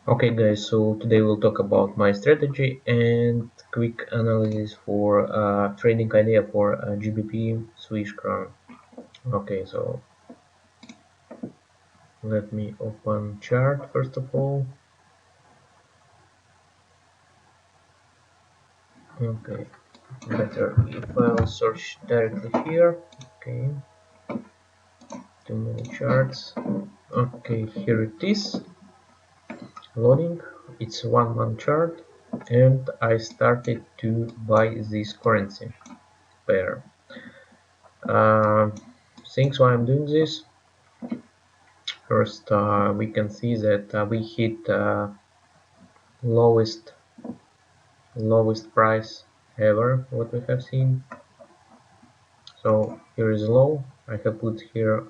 Okay guys, so today we'll talk about my strategy and quick analysis for trading idea for GBP Swiss crown. Okay, so let me open chart first of all. Okay, better if I'll search directly here. Okay, too many charts. Okay, here it is, loading. It's 1 month chart and I started to buy this currency pair. Things why I'm doing this. First, we can see that we hit lowest price ever what we have seen. So here is low. I have put here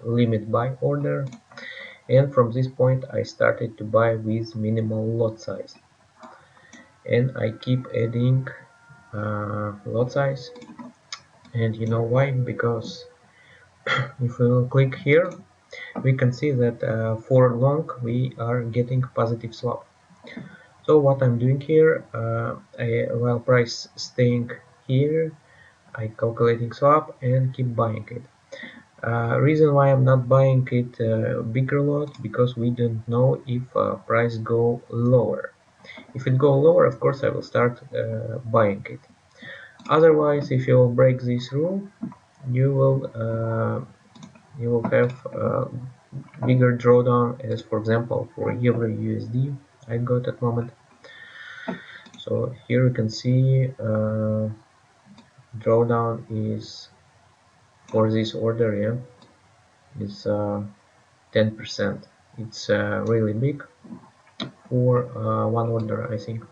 limit buy order, and from this point I started to buy with minimal lot size, and I keep adding lot size. And you know why? Because if we will click here, we can see that for long we are getting positive swap. So what I'm doing here, while price staying here, I calculating swap and keep buying it. Reason why I'm not buying it bigger lot, because we don't know if price go lower. If it go lower, of course I will start buying it. Otherwise, if you will break this rule, you will have bigger drawdown, as for example for Euro USD I got at moment. So here you can see drawdown is for this order, yeah, is 10%. It's really big for one order, I think.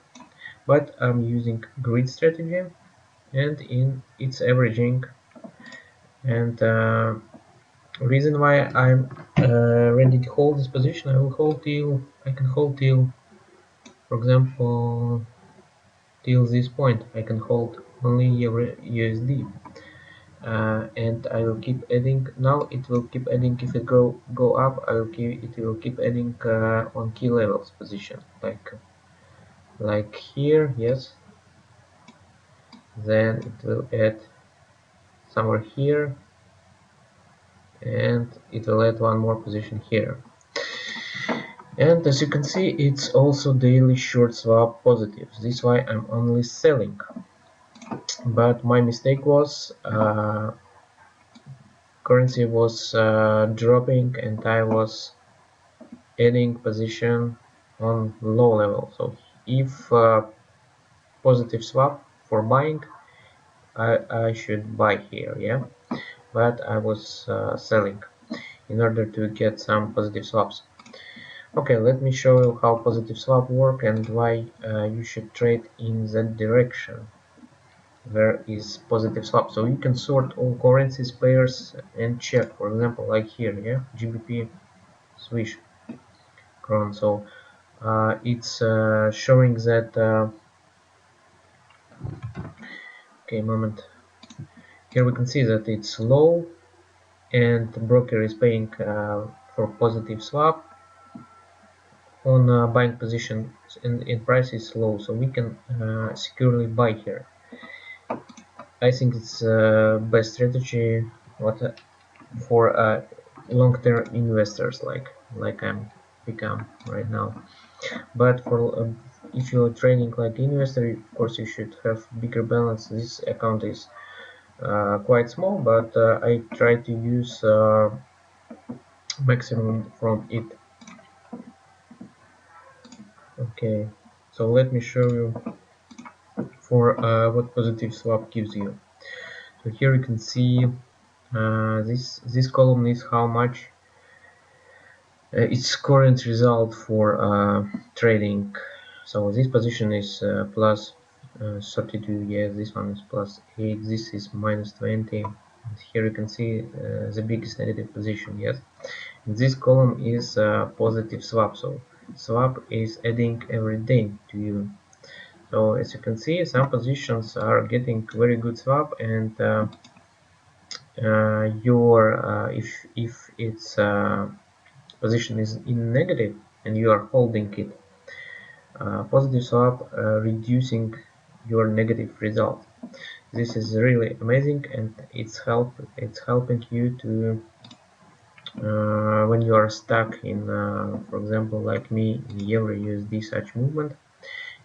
But I'm using grid strategy, and in it's averaging. And reason why I'm ready to hold this position, I can hold till, for example, till this point. I can hold only Euro USD. And I will keep adding. Now it will keep adding. If it go up, it will keep adding on key levels position, like here, yes. Then it will add somewhere here, and it will add one more position here. And as you can see, it's also daily short swap positive. This is why I'm only selling. But my mistake was currency was dropping, and I was adding position on low level. So if positive swap for buying, I should buy here, yeah. But I was selling in order to get some positive swaps. Okay, let me show you how positive swap work and why you should trade in that direction. Where is positive swap? So you can sort all currencies pairs and check, for example, like here, yeah, GBP Swiss crown. So it's showing that okay, moment. Here we can see that it's low, and the broker is paying for positive swap on buying position, and price is low, so we can securely buy here. I think it's best strategy what for long-term investors like I'm become right now. But for if you're trading like investor, of course you should have bigger balance. This account is quite small, but I try to use maximum from it. Okay, so let me show you for what positive swap gives you. So here you can see this column is how much its current result for trading. So this position is plus 32, yes, this one is plus 8, this is minus 20, and here you can see the biggest negative position, yes. And this column is positive swap, so swap is adding every day to you. So as you can see, some positions are getting very good swap, and your if its position is in negative, and you are holding it. Positive swap reducing your negative result. This is really amazing, and it's helping you to when you are stuck in for example like me in euro USD such movement.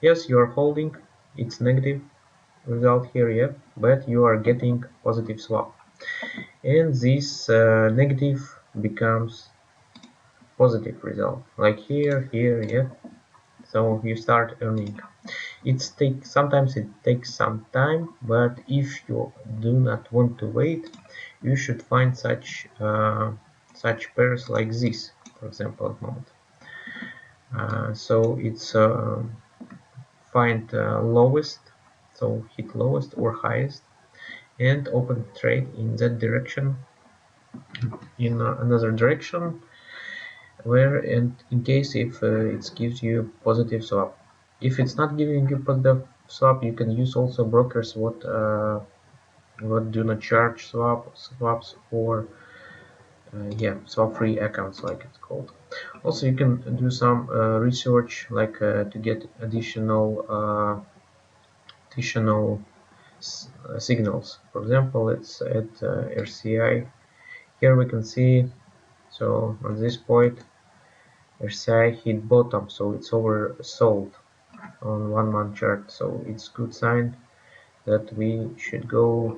Yes, you are holding, it's negative result here, yeah, but you are getting positive swap, and this negative becomes positive result like here, yeah. So you start earning. Sometimes it takes some time, but if you do not want to wait, you should find such pairs like this, for example, at the moment. So it's find lowest, so hit lowest or highest, and open trade in that direction, in another direction, where, and in case if it gives you positive swap. If it's not giving you positive swap, you can use also brokers what do not charge swaps, or yeah, swap free accounts like it's called. Also you can do some research like to get additional signals. For example, let's add RCI. Here we can see, so at this point RCI hit bottom, so it's oversold on 1 month chart, so it's good sign that we should go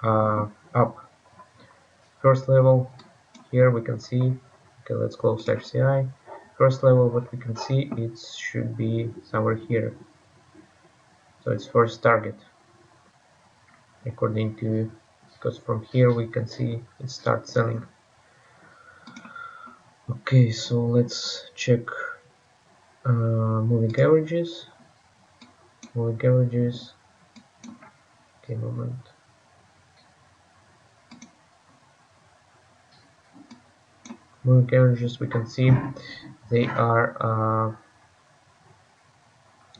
up. First level, here we can see, okay, let's close RCI. First level, what we can see, it should be somewhere here, so it's first target according to, because from here we can see it starts selling. Okay, so let's check moving averages. Okay, moment. Moving averages, we can see they are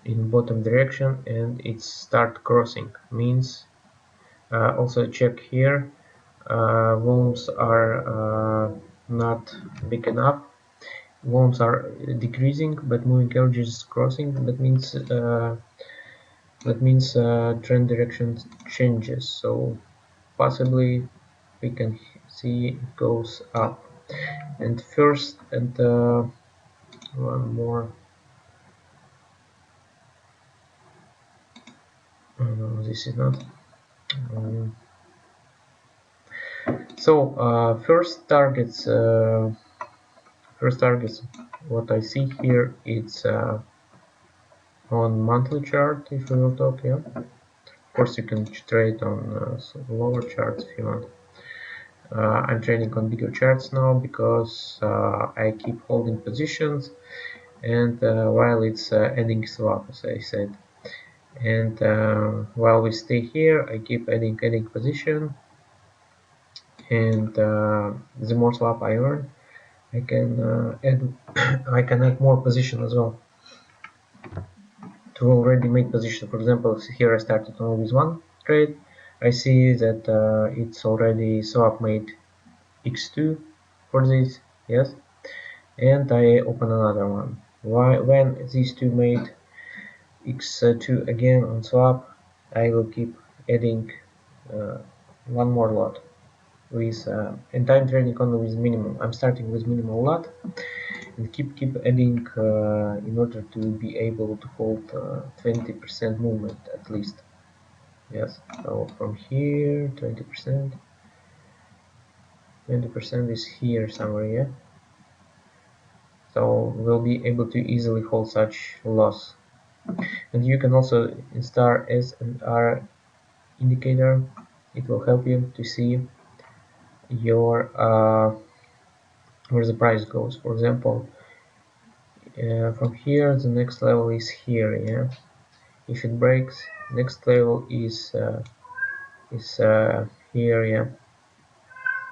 in bottom direction, and it start crossing, means also check here, volumes are not big enough. Volumes are decreasing, but moving averages is crossing. That means trend direction changes, so possibly we can see it goes up. And first, and one more, no, this is not. um, so first targets what I see here, it's on monthly chart. If we will talk, yeah, of course you can trade on lower charts if you want. I'm trading on bigger charts now because I keep holding positions, and while it's adding swap, as I said, and while we stay here, I keep adding position, and the more swap I earn, I can add I can add more position as well to already make position. For example, here I started only with one trade. I see that it's already swap made x2 for this, yes, and I open another one. When these two made x2 again on swap, I will keep adding uh, one more lot with and I'm trading only with minimum. I'm starting with minimal lot and keep adding in order to be able to hold 20% movement at least. Yes, so from here 20%, 20% is here somewhere, yeah. So we'll be able to easily hold such loss. And you can also install S and R indicator. It will help you to see your where the price goes. For example, from here the next level is here, yeah. If it breaks, next level is here, yeah,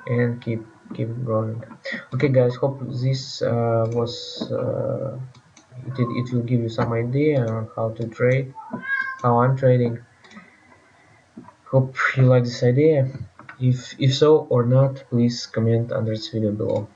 and keep going. Okay guys, hope this it will give you some idea on how to trade, how I'm trading. Hope you like this idea. If so or not, please comment under this video below.